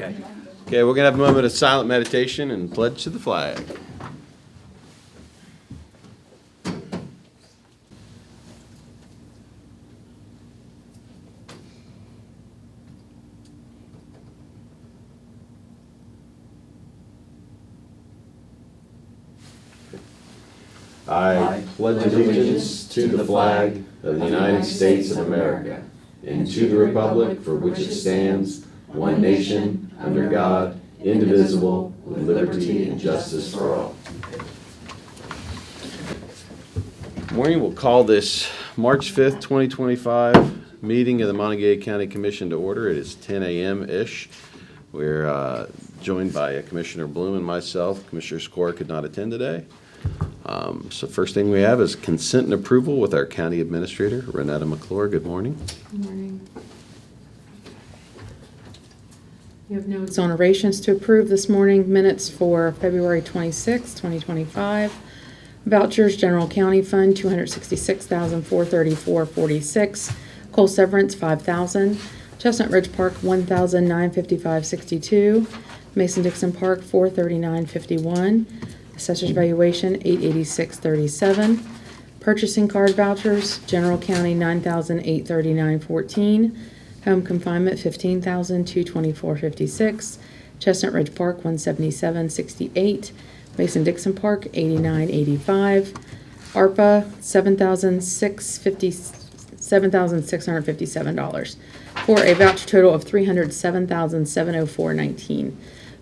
Okay. Okay, we're going to have a moment of silent meditation and pledge to the flag. I pledge allegiance to the flag of the United States of America and to the republic for which it stands, one nation, under God, indivisible, with liberty and justice for all. Morning, we'll call this March 5th, 2025 meeting of the Monongalia County Commission to order. It is 10 a.m.-ish. We're joined by Commissioner Bloom and myself. Commissioner Skor could not attend today. So first thing we have is consent and approval with our county administrator, Renetta McClure. Good morning. Good morning. You have no exonerations to approve this morning. Minutes for February 26, 2025. Vouchers, General County Fund, $266,434.46. Coal Severance, $5,000. Chestnut Ridge Park, $1,955.62. Mason-Dixon Park, $439.51. Assessor's valuation, $886.37. Purchasing card vouchers, General County, $9,839.14. Home confinement, $15,224.56. Chestnut Ridge Park, $177.68. Mason-Dixon Park, $89.85. ARPA, $7,657 for a voucher total of $307,704.19.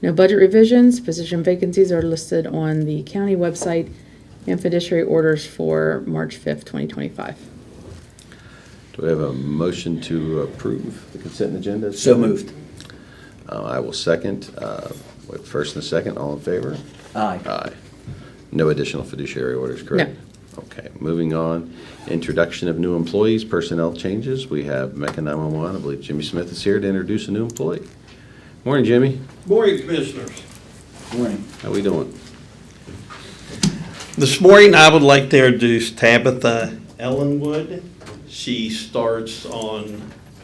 No budget revisions. Position vacancies are listed on the county website and fiduciary orders for March 5th, 2025. Do we have a motion to approve the consent agenda? So moved. I will second. With first and second, all in favor? Aye. Aye. No additional fiduciary orders, correct? No. Okay, moving on. Introduction of new employees, personnel changes. We have Mecca 911. I believe Jimmy Smith is here to introduce a new employee. Morning, Jimmy. Morning, Commissioners. Morning. How we doing? This morning, I would like to introduce Tabitha Ellenwood. She starts on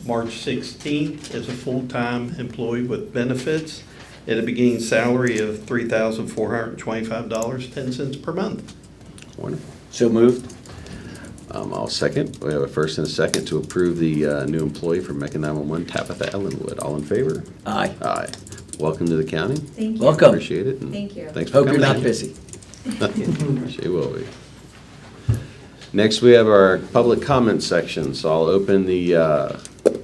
March 16th as a full-time employee with benefits at a beginning salary of $3,425.10 per month. Morning. So moved. I'll second. We have a first and a second to approve the new employee for Mecca 911, Tabitha Ellenwood. All in favor? Aye. Aye. Welcome to the county. Thank you. Welcome. Appreciate it. and Thank you. Thanks for Hope coming. you're not busy. She will be. Next, we have our public comment section. So I'll open the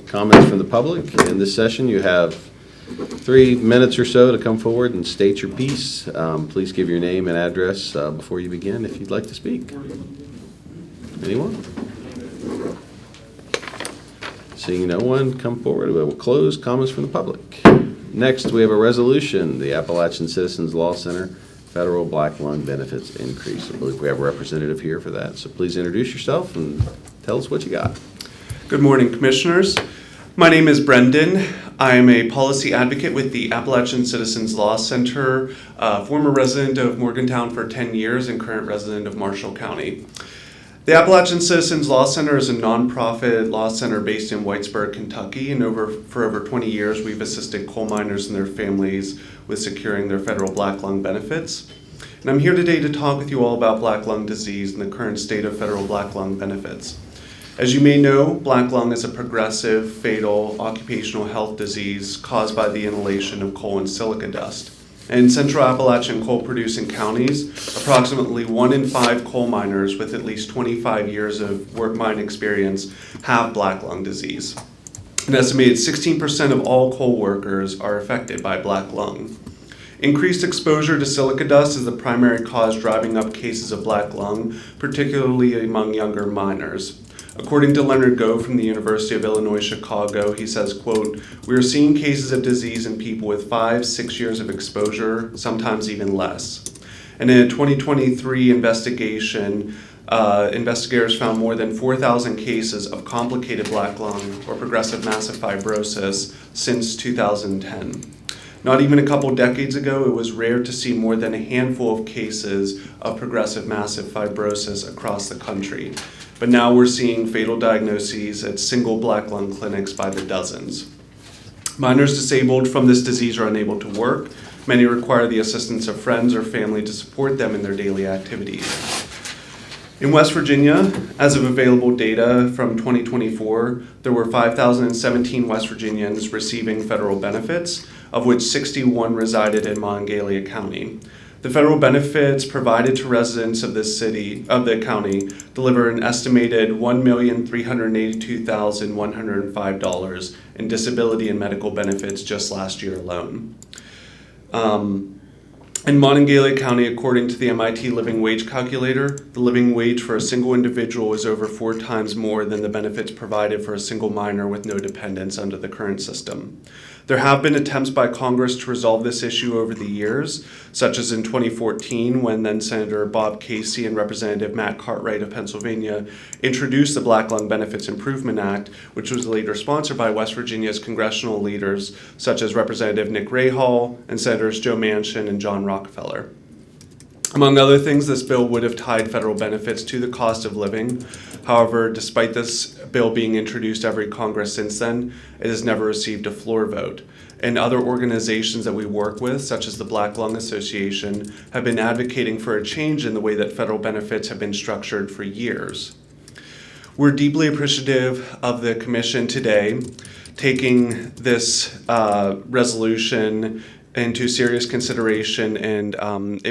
comments from the public. In this session, you have 3 minutes or so to come forward and state your piece. Please give your name and address before you begin if you'd like to speak. Anyone? Seeing no one, come forward. We will close comments from the public. Next, we have a resolution, the Appalachian Citizens Law Center Federal Black Lung Benefits Increase. I believe we have a representative here for that. So please introduce yourself and tell us what you got. Good morning, Commissioners. My name is Brendan. I am a policy advocate with the Appalachian Citizens Law Center, former resident of Morgantown for 10 years and current resident of Marshall County. The Appalachian Citizens Law Center is a nonprofit law center based in Whitesburg, Kentucky, and for over 20 years we've assisted coal miners and their families with securing their federal black lung benefits. And I'm here today to talk with you all about black lung disease and the current state of federal black lung benefits. As you may know, black lung is a progressive, fatal occupational health disease caused by the inhalation of coal and silica dust. In Central Appalachian coal-producing counties, approximately 1 in 5 coal miners with at least 25 years of work mine experience have black lung disease. An estimated 16% of all coal workers are affected by black lung. Increased exposure to silica dust is the primary cause driving up cases of black lung, particularly among younger miners. According to Leonard Goh from the University of Illinois, Chicago, he says, quote, "We are seeing cases of disease in people with 5-6 years of exposure, sometimes even less." And in a 2023 investigation, investigators found more than 4,000 cases of complicated black lung or progressive massive fibrosis since 2010. Not even a couple decades ago, it was rare to see more than a handful of cases of progressive massive fibrosis across the country. But now we're seeing fatal diagnoses at single black lung clinics by the dozens. Minors disabled from this disease are unable to work. Many require the assistance of friends or family to support them in their daily activities. In West Virginia, as of available data from 2024, there were 5,017 West Virginians receiving federal benefits, of which 61 resided in Monongalia County. The federal benefits provided to residents of the county deliver an estimated $1,382,105 in disability and medical benefits just last year alone. In Monongalia County, according to the MIT Living Wage Calculator, the living wage for a single individual is over 4 times more than the benefits provided for a single minor with no dependents under the current system. There have been attempts by Congress to resolve this issue over the years, such as in 2014 when then Senator Bob Casey and Representative Matt Cartwright of Pennsylvania introduced the Black Lung Benefits Improvement Act, which was later sponsored by West Virginia's congressional leaders such as Representative Nick Rahall and Senators Joe Manchin and John Rockefeller. Among other things, this bill would have tied federal benefits to the cost of living. However, despite this bill being introduced every Congress since then, it has never received a floor vote. And other organizations that we work with, such as the Black Lung Association, have been advocating for a change in the way that federal benefits have been structured for years. We're deeply appreciative of the Commission today taking this resolution into serious consideration and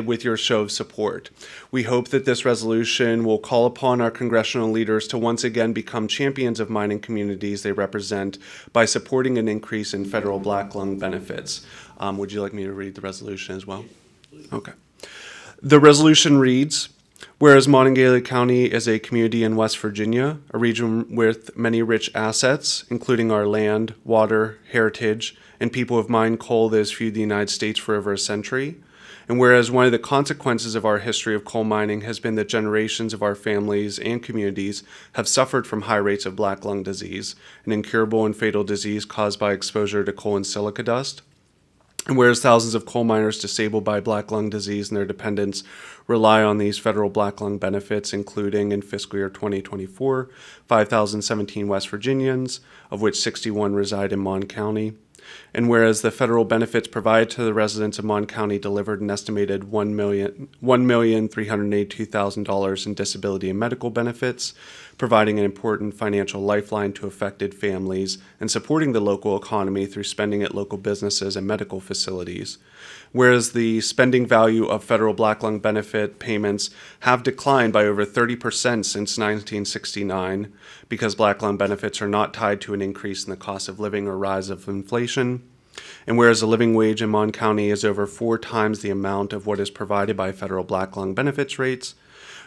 with your show of support. We hope that this resolution will call upon our congressional leaders to once again become champions of mining communities they represent by supporting an increase in federal Black Lung benefits. Would you like me to read the resolution as well? Okay. The resolution reads, whereas Monongalia County is a community in West Virginia, a region with many rich assets, including our land, water, heritage, and people have mined coal that has fueled the United States for over a century. And whereas one of the consequences of our history of coal mining has been that generations of our families and communities have suffered from high rates of black lung disease, an incurable and fatal disease caused by exposure to coal and silica dust. And whereas thousands of coal miners disabled by black lung disease and their dependents rely on these federal black lung benefits, including in fiscal year 2024, 5,017 West Virginians, of which 61 reside in Mon County. And whereas the federal benefits provided to the residents of Mon County delivered an estimated $1,382,000 in disability and medical benefits, providing an important financial lifeline to affected families and supporting the local economy through spending at local businesses and medical facilities. Whereas the spending value of federal black lung benefit payments have declined by over 30% since 1969 because black lung benefits are not tied to an increase in the cost of living or rise of inflation. And whereas the living wage in Mon County is over 4 times the amount of what is provided by federal black lung benefits rates,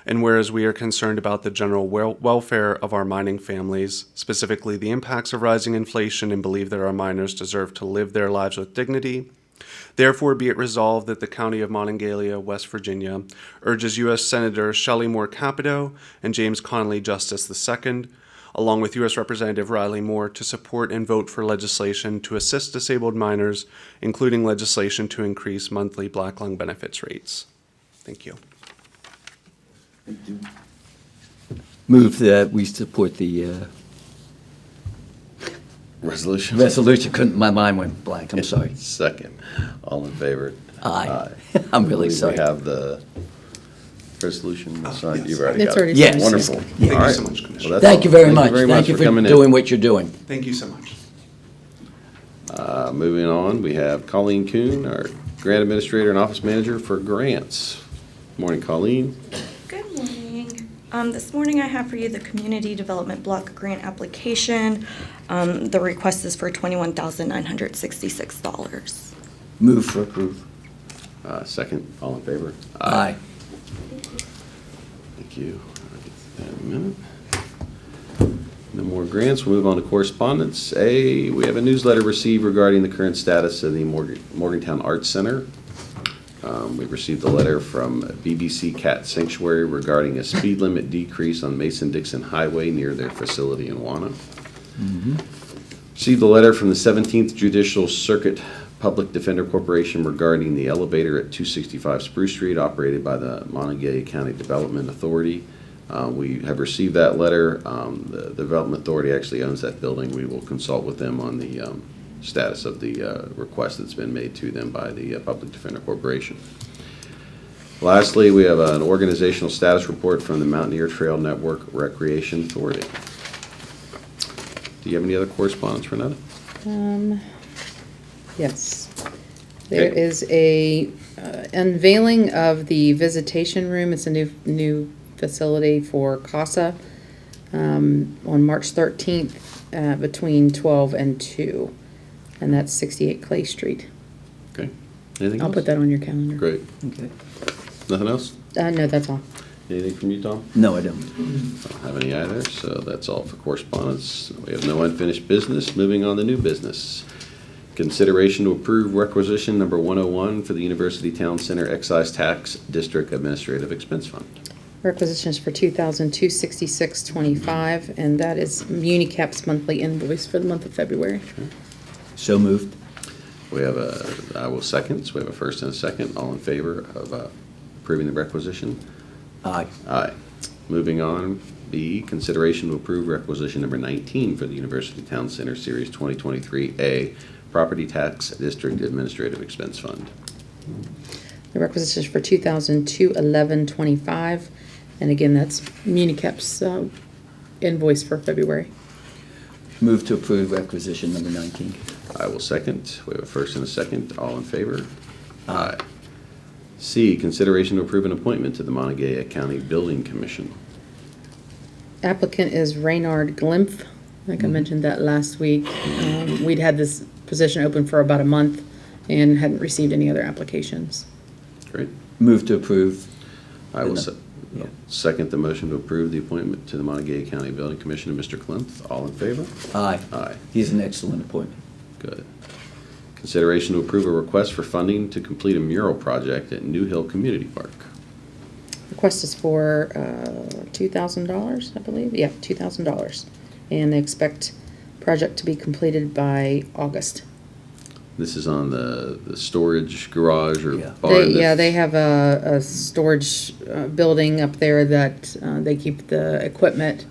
and whereas we are concerned about the general welfare of our mining families, specifically the impacts of rising inflation, and believe that our miners deserve to live their lives with dignity, therefore be it resolved that the County of Monongalia, West Virginia, urges U.S. Senators Shelley Moore Capito and James Connolly Justice II, along with U.S. Representative Riley Moore, to support and vote for legislation to assist disabled miners, including legislation to increase monthly black lung benefits rates. Thank you. Move that we support the Resolution? resolution. My mind went blank, I'm sorry. Second. All in favor? Aye. I'm really We sorry. have the resolution signed. yes. You've already It's got already it. signed. Yes. Wonderful. Yes. Thank All you right. so much, Commissioner. Well, that's Thank you very much. Thank you Thank you for coming in. doing what you're doing. Thank you so much. Moving on, we have Colleen Kuhn, our grant administrator and office manager for grants. Morning, Colleen. Good morning. This morning I have for you the Community Development Block Grant application. The request is for $21,966. Move for approve. Second, all in favor? Aye. Thank you. I'll get to that in a minute. No more grants. We'll move on to correspondence. A, we have a newsletter received regarding the current status of the Morgantown Arts Center. We received a letter from BBC Cat Sanctuary regarding a speed limit decrease on Mason-Dixon Highway near their facility in Wanna. Received a letter from the 17th Judicial Circuit Public Defender Corporation regarding the elevator at 265 Spruce Street operated by the Monongalia County Development Authority. We have received that letter. The Development Authority actually owns that building. We will consult with them on the status of the request that's been made to them by the Public Defender Corporation. Lastly, we have an organizational status report from the Mountaineer Trail Network Recreation Authority. Do you have any other correspondence, Renetta? Yes. There Okay. is a unveiling of the visitation room. It's a new facility for CASA on March 13th between 12 and 2. And that's 68 Clay Street. Okay. Anything I'll else? put that on your calendar. Great. Okay. Nothing else? No, that's all. Anything from you, Tom? No, I don't. Don't have any either, so that's all for correspondence. We have no unfinished business. Moving on to new business. Consideration to approve requisition number 101 for the University Town Center Excise Tax District Administrative Expense Fund. Requisitions for 2,266.25, and that is Unicap's monthly invoice for the month of February. So moved. We have I will second, so we have a first and a second. All in favor of approving the requisition? Aye. Aye. Moving on, B, consideration to approve requisition number 19 for the University Town Center Series 2023A Property Tax District Administrative Expense Fund. The requisitions for 2,211.25, and again, that's Unicap's invoice for February. Move to approve requisition number 19. I will second. We have a first and a second. All in favor? Aye. C, consideration to approve an appointment to the Monongalia County Building Commission. Applicant is Raynard Glimpf. I think I mentioned that last week. We'd had this position open for about a month and hadn't received any other applications. Great. Move to approve. I will Yeah. second the motion to approve the appointment to the Monongalia County Building Commission of Mr. Klimt. All in favor? Aye. Aye. He's an excellent appointment. Good. Consideration to approve a request for funding to complete a mural project at New Hill Community Park. Request is for $2,000, I believe. Yeah, $2,000. And they expect project to be completed by August. This is on the storage garage or Yeah. barn? They have a storage building up there that they keep the equipment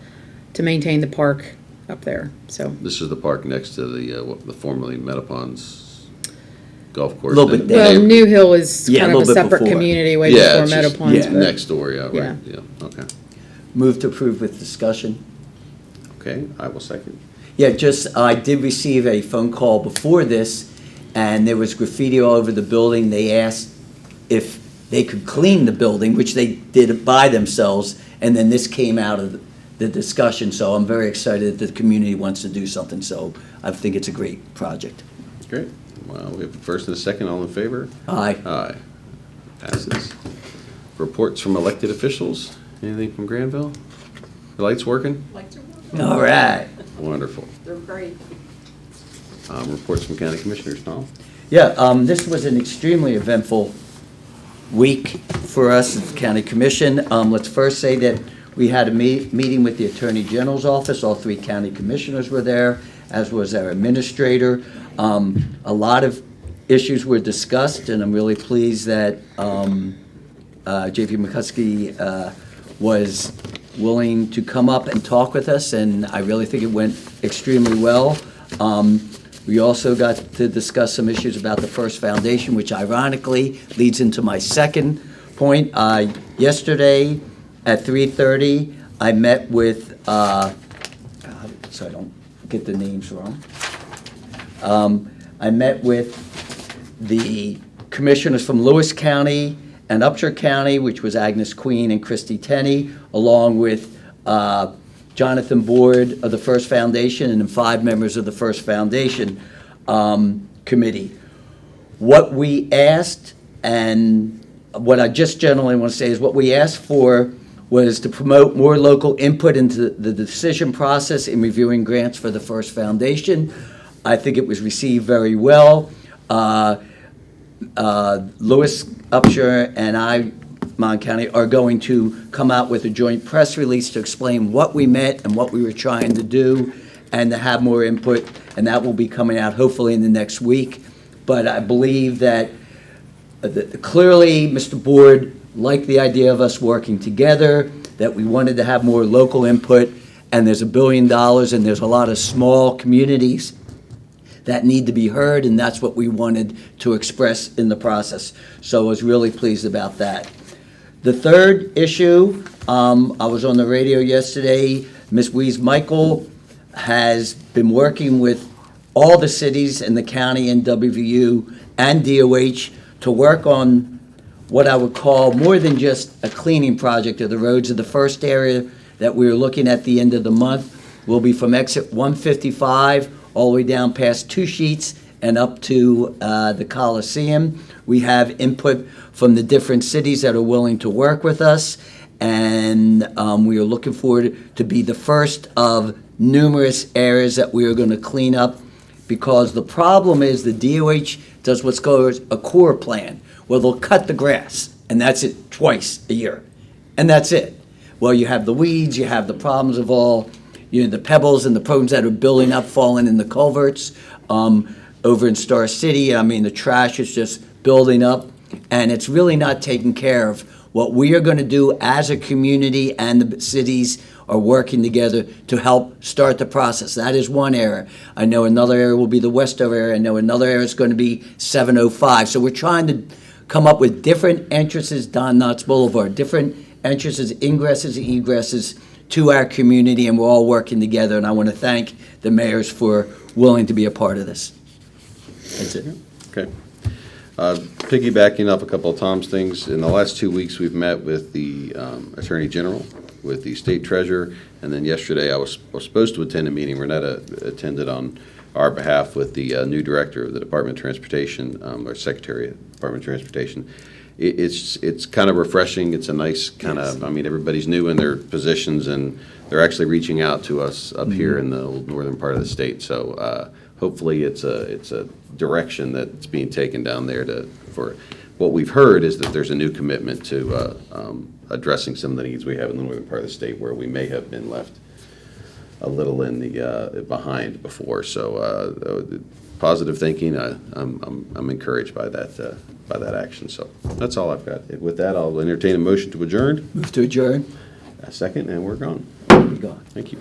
to maintain the park up there, so. This is the park next to the formerly Metapon's golf course. Little bit Well, there. New Hill is Yeah, a kind of a little bit separate before. community way Yeah, before it's just Metapon's, yeah, but next door, yeah, Yeah. right, yeah, okay. Move to approve with discussion. Okay, I will second. Yeah, I did receive a phone call before this, and there was graffiti all over the building. They asked if they could clean the building, which they did by themselves, and then this came out of the discussion, so I'm very excited that the community wants to do something, so I think it's a great project. Great. Well, we have a first and a second, all in favor? Aye. Aye. Passes. Reports from elected officials. Anything from Granville? The lights working? All right. Wonderful. they're great. Reports from county commissioners, Tom? Yeah, this was an extremely eventful week for us at the county commission. Let's first say that we had a meeting with the Attorney General's office. All three county commissioners were there, as was our administrator. A lot of issues were discussed, and I'm really pleased that J.P. McCuskey was willing to come up and talk with us, and I really think it went extremely well. We also got to discuss some issues about the First Foundation, which ironically leads into my second point. Yesterday at 3:30, I met with, so I don't get the names wrong. I met with the commissioners from Lewis County and Upshur County, which was Agnes Queen and Christy Tenney, along with Jonathan Board of the First Foundation and then 5 members of the First Foundation committee. What we asked, and what I just generally want to say is what we asked for was to promote more local input into the decision process in reviewing grants for the First Foundation. I think it was received very well. Lewis, Upshur, and I, Mon County, are going to come out with a joint press release to explain what we meant and what we were trying to do and to have more input, and that will be coming out hopefully in the next week. But I believe that clearly Mr. Board liked the idea of us working together, that we wanted to have more local input, and there's $1 billion, and there's a lot of small communities that need to be heard, and that's what we wanted to express in the process. So I was really pleased about that. The third issue, I was on the radio yesterday. Ms. Wees Michael has been working with all the cities in the county and WVU and DOH to work on what I would call more than just a cleaning project of the roads. Of the first area that we are looking at the end of the month will be from exit 155 all the way down past Two Sheets and up to the Coliseum. We have input from the different cities that are willing to work with us, and we are looking forward to be the first of numerous areas that we are going to clean up, because the problem is the DOH does what's called a core plan. Well, they'll cut the grass, and that's it, twice a year, and that's it. Well, you have the weeds, you have the problems of all, the pebbles and the problems that are building up, falling in the culverts. Over in Star City, the trash is just building up, and it's really not taken care of. What we are going to do as a community and the cities are working together to help start the process. That is one area. I know another area will be the Westover area. I know another area is going to be 705. So we're trying to come up with different entrances, Don Knotts Boulevard, different entrances, ingresses, and egresses to our community, and we're all working together. And I want to thank the mayors for willing to be a part of this. That's it. Okay. Piggybacking off a couple of Tom's things, in the last 2 weeks, we've met with the Attorney General, with the State Treasurer, and then yesterday I was supposed to attend a meeting. Renetta attended on our behalf with the new Director of the Department of Transportation, or Secretary of the Department of Transportation. It's kind of refreshing. It's a nice kind of, everybody's new in their positions, and they're actually reaching out to us up here in the northern part of the state. So hopefully it's a direction that's being taken down there for what we've heard is that there's a new commitment to addressing some of the needs we have in the northern part of the state where we may have been left a little in the behind before. So positive thinking. I'm encouraged by that action. So that's all I've got. With that, I'll entertain a motion to adjourn. Move to adjourn. A second, and we're gone. Be gone. Thank you.